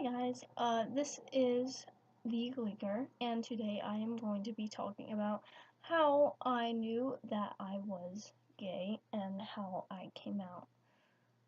Hi guys, this is the Gleeker, and today I am going to be talking about how I knew that I was gay and how I came out.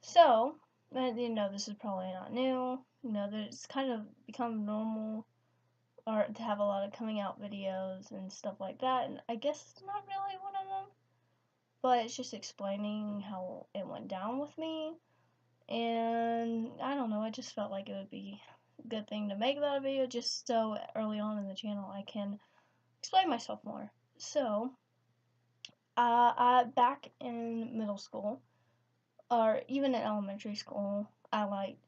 So, this is probably not new. It's kind of become normal or to have a lot of coming out videos and stuff like that, and I guess it's not really one of them, but it's just explaining how it went down with me. And I don't know, I just felt like it would be a good thing to make that video just so early on in the channel I can explain myself more. So, back in middle school, or even in elementary school, I liked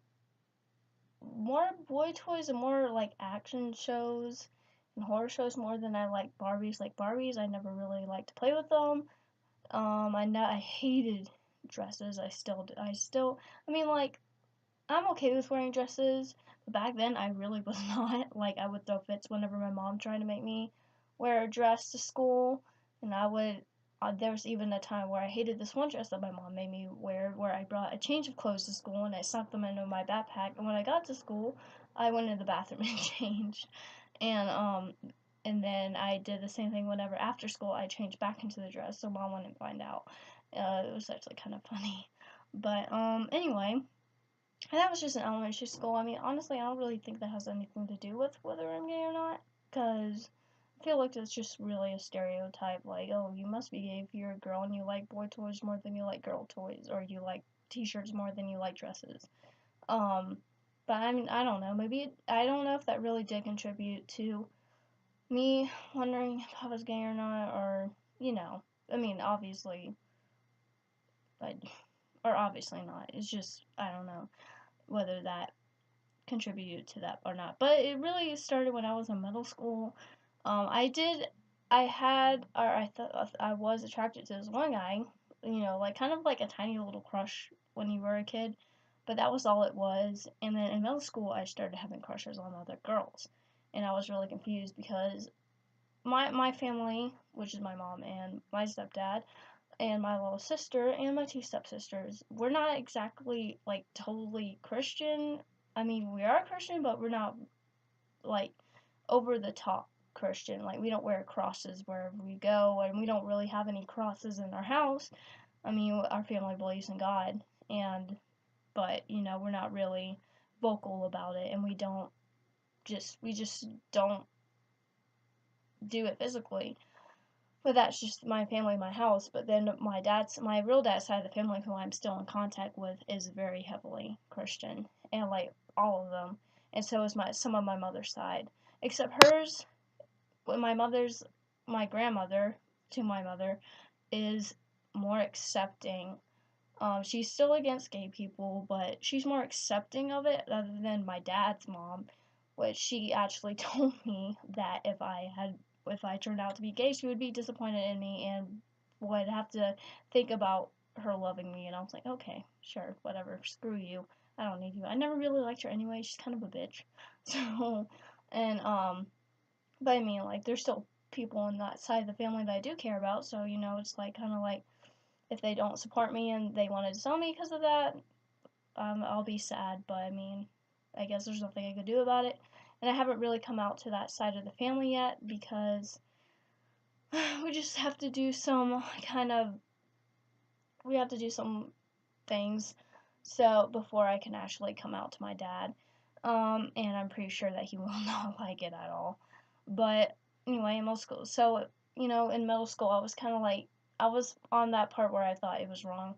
more boy toys and more like action shows and horror shows more than I like Barbies. Like Barbies, I never really liked to play with them. I hated dresses. I mean, like, I'm okay with wearing dresses, but back then I really was not. Like, I would throw fits whenever my mom tried to make me wear a dress to school, and there was even a time where I hated this one dress that my mom made me wear, where I brought a change of clothes to school and I stuck them into my backpack, and when I got to school, I went into the bathroom and changed. And, and then I did the same thing whenever after school I changed back into the dress, so mom wouldn't find out. It was actually kind of funny. But, anyway. And that was just in elementary school. I mean, honestly, I don't really think that has anything to do with whether I'm gay or not, because I feel like it's just really a stereotype. Like, oh, you must be gay if you're a girl and you like boy toys more than you like girl toys, or you like t-shirts more than you like dresses. Um, but I mean, I don't know. I don't know if that really did contribute to me wondering if I was gay or not, or, I mean, obviously, I, or obviously not. It's just, I don't know whether that contributed to that or not. But it really started when I was in middle school. I thought I was attracted to this one guy, like kind of like a tiny little crush when you were a kid, but that was all it was. And then in middle school, I started having crushes on other girls, and I was really confused because my family, which is my mom and my stepdad, and my little sister and my two stepsisters, we're not exactly like totally Christian. I mean, we are Christian, but we're not like over the top Christian. Like, we don't wear crosses wherever we go, and we don't really have any crosses in our house. I mean, our family believes in God, but we're not really vocal about it, and we just don't do it physically. But that's just my family, my house. But then my real dad's side of the family, who I'm still in contact with, is very heavily Christian, and like all of them. And so is some of my mother's side, except hers. When my grandmother to my mother is more accepting. She's still against gay people, but she's more accepting of it rather than my dad's mom, which she actually told me that if I turned out to be gay, she would be disappointed in me and would have to think about her loving me. And I was like, okay, sure, whatever, screw you. I don't need you. I never really liked her anyway. She's kind of a bitch. So, and but I mean, like, there's still people on that side of the family that I do care about. So it's like kind of like if they don't support me and they want to disown me because of that, I'll be sad. But I mean, I guess there's nothing I could do about it. And I haven't really come out to that side of the family yet because we just have to do some kind of we have to do some things so before I can actually come out to my dad. And I'm pretty sure that he will not like it at all. But anyway, in middle school, so in middle school, I was on that part where I thought it was wrong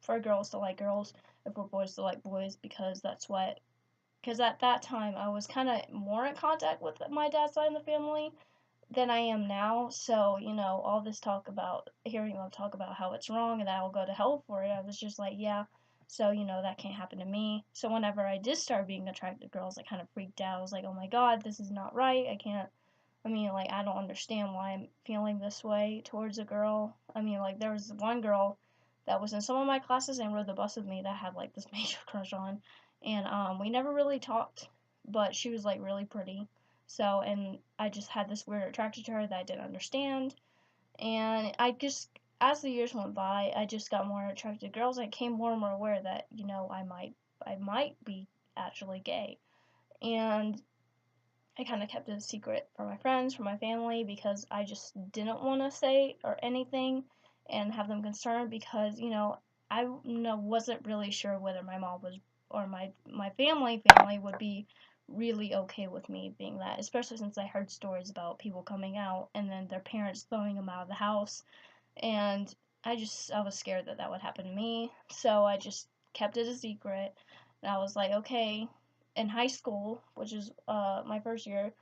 for girls to like girls and for boys to like boys because at that time I was kind of more in contact with my dad's side of the family than I am now. So, all this talk about hearing them talk about how it's wrong and that I'll go to hell for it, I was just like, yeah. So, that can't happen to me. So, whenever I did start being attracted to girls, I kind of freaked out. I was like, oh my god, this is not right. I mean, like, I don't understand why I'm feeling this way towards a girl. I mean, like, there was one girl that was in some of my classes and rode the bus with me that I had, like, this major crush on. And, we never really talked, but she was, like, really pretty. So, and I just had this weird attraction to her that I didn't understand. And as the years went by, I just got more attracted to girls and I became more and more aware that, I might be actually gay. and I kind of kept it a secret from my friends, from my family, because I just didn't want to say or anything and have them concerned because, I wasn't really sure whether my mom was or my family would be really okay with me being that, especially since I heard stories about people coming out and then their parents throwing them out of the house, and I was scared that that would happen to me, so I just kept it a secret. And I was like, okay, in high school, which is my first year,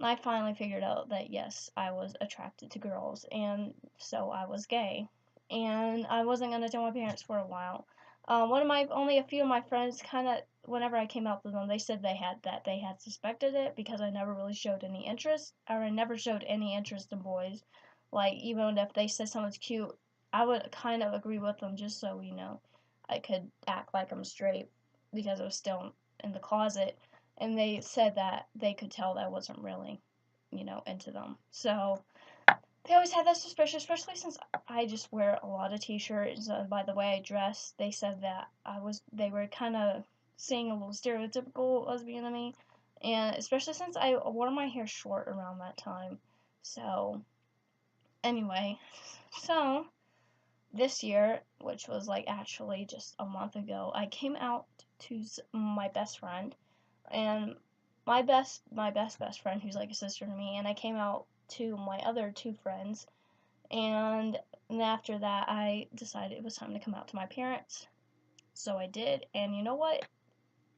I finally figured out that yes, I was attracted to girls, and so I was gay. And I wasn't gonna tell my parents for a while. Only a few of my friends kind of, whenever I came out to them, they said they had suspected it because I never really showed any interest, or I never showed any interest in boys. Like even if they said someone's cute, I would kind of agree with them just so I could act like I'm straight because I was still in the closet, and they said that they could tell that I wasn't really, into them. So they always had that suspicion, especially since I just wear a lot of t-shirts. By the way I dress, they said that they were kind of seeing a little stereotypical lesbian to me, and especially since I wore my hair short around that time. So anyway, so this year, which was like actually just a month ago, I came out to my best friend, and my best friend, who's like a sister to me, and I came out to my other two friends, and after that I decided it was time to come out to my parents. So I did, and you know what?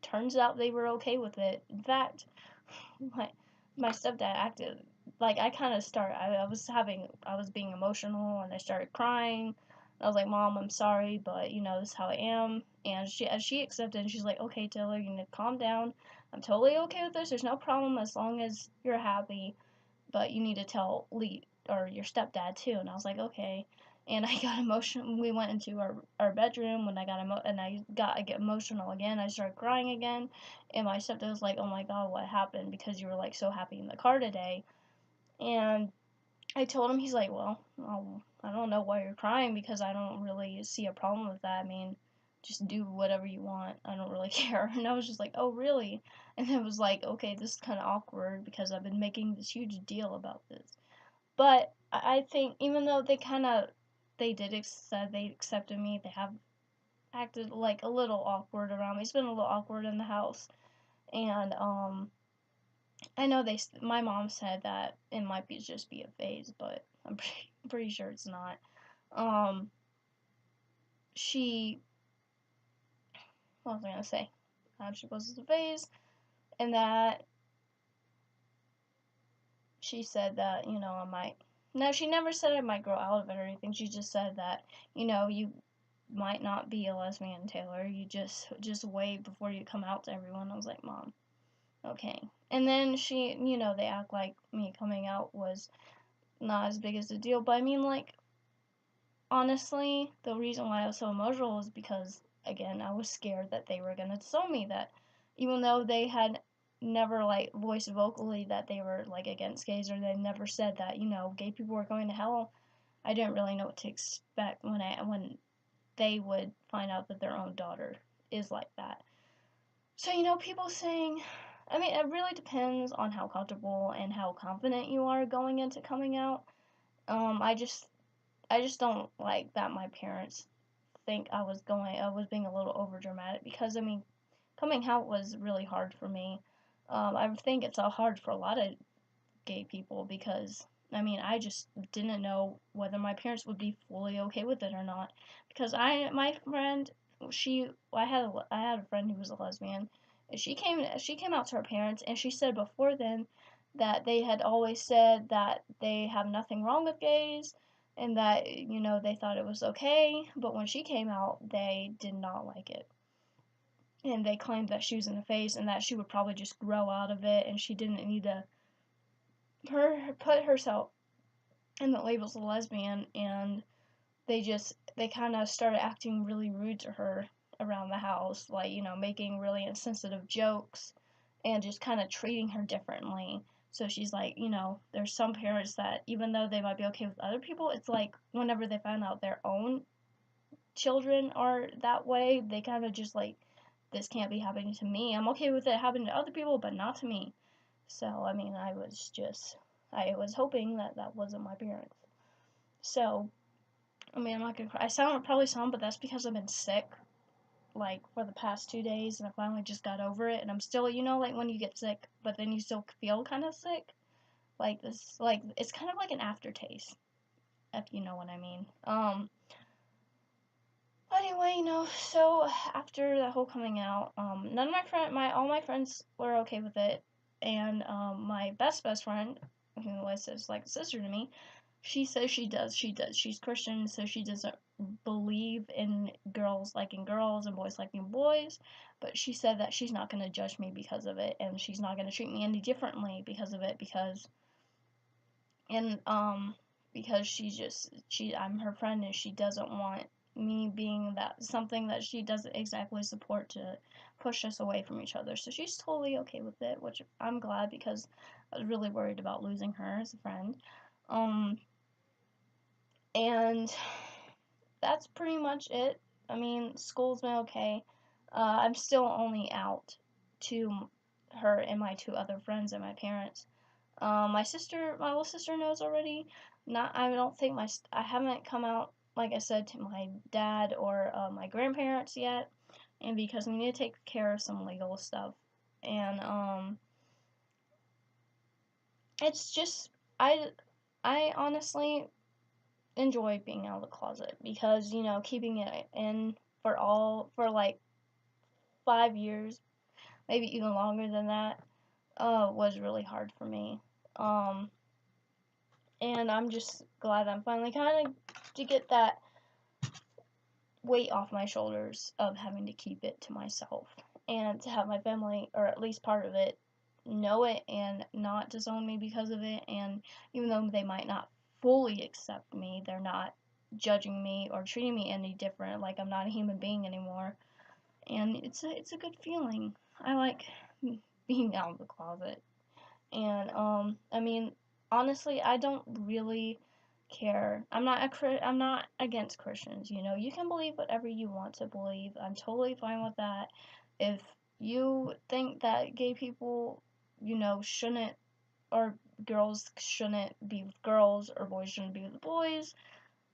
Turns out they were okay with it. In fact, my my stepdad acted like I was being emotional, and I started crying. I was like, Mom, I'm sorry, but this is how I am. And she accepted, and she's like, okay, Taylor, you need to calm down. I'm totally okay with this. There's no problem as long as you're happy, but you need to tell Lee or your stepdad too. And I was like, okay. And I got emotional. We went into our bedroom when I get emotional again. I started crying again, and my stepdad was like, "Oh my God, what happened? Because you were like so happy in the car today." And I told him, he's like, well, I don't know why you're crying because I don't really see a problem with that. I mean, just do whatever you want. I don't really care. And I was just like, oh, really? And it was like, okay, this is kind of awkward because I've been making this huge deal about this. But I think even though they accepted me, they have acted like a little awkward around me. It's been a little awkward in the house. And I know my mom said that it might just be a phase, but I'm pretty sure it's not. Um, she, what was I gonna say? She was a phase, and that she said that I might. No, she never said I might grow out of it or anything. She just said that you might not be a lesbian, Taylor. You just wait before you come out to everyone. I was like, Mom, okay. And then they act like me coming out was not as big as a deal, but I mean, like, honestly, the reason why I was so emotional was because, again, I was scared that they were gonna tell me that, even though they had never like voiced vocally that they were like against gays, or they never said that gay people were going to hell. I didn't really know what to expect when they would find out that their own daughter is like that. So people saying, I mean, it really depends on how comfortable and how confident you are going into coming out. I just don't like that my parents think I was being a little over dramatic, because I mean, coming out was really hard for me. I think it's hard for a lot of gay people because I mean, I just didn't know whether my parents would be fully okay with it or not. Because my friend, I had a friend who was a lesbian, and she came out to her parents, and she said before then that they had always said that they have nothing wrong with gays, and that they thought it was okay, but when she came out, they did not like it. And they claimed that she was in the phase and that she would probably just grow out of it, and she didn't need to put herself in the labels of lesbian. And they kind of started acting really rude to her around the house, like making really insensitive jokes and just kind of treating her differently. So she's like, there's some parents that even though they might be okay with other people, it's like whenever they find out their own children are that way, they kind of just like this can't be happening to me. I'm okay with it happening to other people, but not to me. So, I mean, I was hoping that that wasn't my parents. So, I mean, I'm not gonna cry. Probably sound, but that's because I've been sick, like, for the past 2 days, and I finally just got over it, and I'm still, like when you get sick, but then you still feel kind of sick? Like, this, like, it's kind of like an aftertaste, if you know what I mean. Anyway, so after the whole coming out, none of all my friends were okay with it, and my best friend, who was just like a sister to me, she says she's Christian, so she doesn't believe in girls liking girls and boys liking boys, but she said that she's not gonna judge me because of it, and she's not gonna treat me any differently because of it, and because I'm her friend and she doesn't want me being that something that she doesn't exactly support to push us away from each other. So she's totally okay with it, which I'm glad because I was really worried about losing her as a friend. Um and that's pretty much it. I mean, school's been okay. I'm still only out to her and my two other friends and my parents. My little sister knows already. I don't think I haven't come out, like I said, to my dad or my grandparents yet, and because we need to take care of some legal stuff, and it's just I honestly enjoy being out of the closet because keeping it in for like 5 years, maybe even longer than that, was really hard for me. Um, and I'm just glad I'm finally kind of to get that weight off my shoulders of having to keep it to myself and to have my family, or at least part of it, know it and not disown me because of it. And even though they might not fully accept me, they're not judging me or treating me any different, like I'm not a human being anymore. And it's a good feeling. I like being out of the closet. And I mean, honestly, I don't really care. I'm not against Christians, You can believe whatever you want to believe. I'm totally fine with that. If you think that gay people, shouldn't, or girls shouldn't be with girls or boys shouldn't be with boys,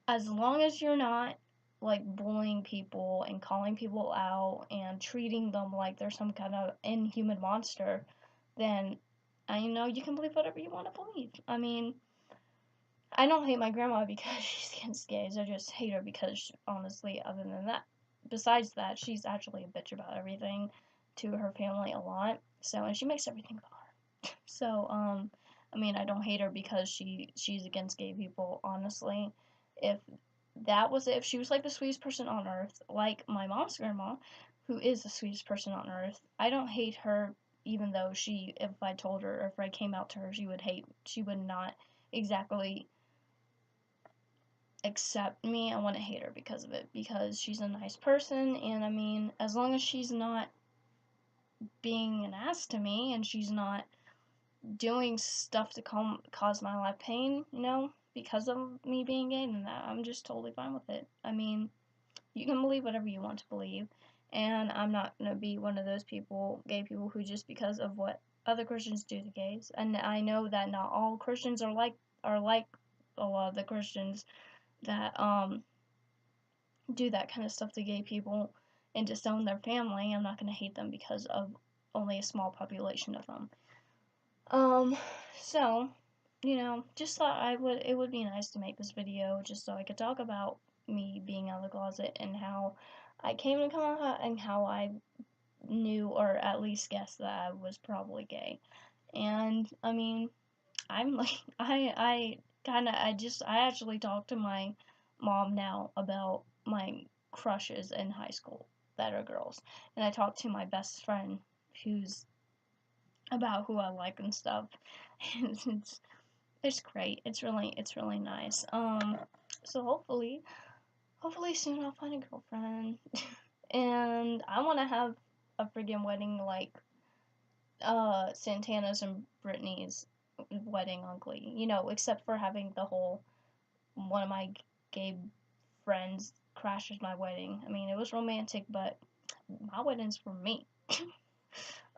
as long as you're not like bullying people and calling people out and treating them like they're some kind of inhuman monster, then you can believe whatever you want to believe. I mean, I don't hate my grandma because she's against gays. I just hate her because, honestly, other than that, besides that, she's actually a bitch about everything to her family a lot. So, and she makes everything about her. So, I mean, I don't hate her because she's against gay people. Honestly, if if she was like the sweetest person on earth, like my mom's grandma, who is the sweetest person on earth, I don't hate her. Even though if I told her or if I came out to her, she would not exactly accept me. I wouldn't hate her because of it, because she's a nice person, and I mean, as long as she's not being an ass to me and she's not doing stuff to cause my life pain, because of me being gay, then I'm just totally fine with it. I mean, you can believe whatever you want to believe, and I'm not gonna be one of those gay people, who just because of what other Christians do to gays. And I know that not all Christians are like a lot of the Christians that do that kind of stuff to gay people and disown their family. I'm not gonna hate them because of only a small population of them. Um, so, just thought it would be nice to make this video just so I could talk about me being out of the closet and how I came to come out and how I knew, or at least guessed, that I was probably gay. And I mean, I'm like, I actually talk to my mom now about my crushes in high school that are girls. And I talk to my best friend who's about who I like and stuff. And it's great. It's really nice. So hopefully soon I'll find a girlfriend. And I want to have a friggin' wedding like Santana's and Britney's wedding on Glee. Except for having one of my gay friends crashes my wedding. I mean, it was romantic, but my wedding's for me.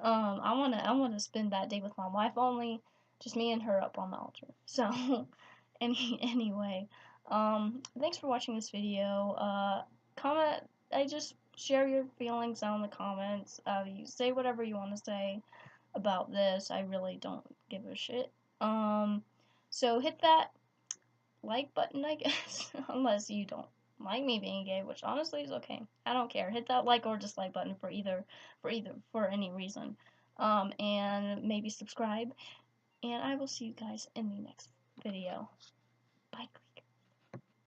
I wanna spend that day with my wife only, just me and her up on the altar. So, anyway, thanks for watching this video. Comment. I just share your feelings down in the comments. You say whatever you want to say about this. I really don't give a shit. So hit that like button, I guess, unless you don't like me being gay, which honestly is okay. I don't care. Hit that like or dislike button for any reason. And maybe subscribe. And I will see you guys in the next video. Bye.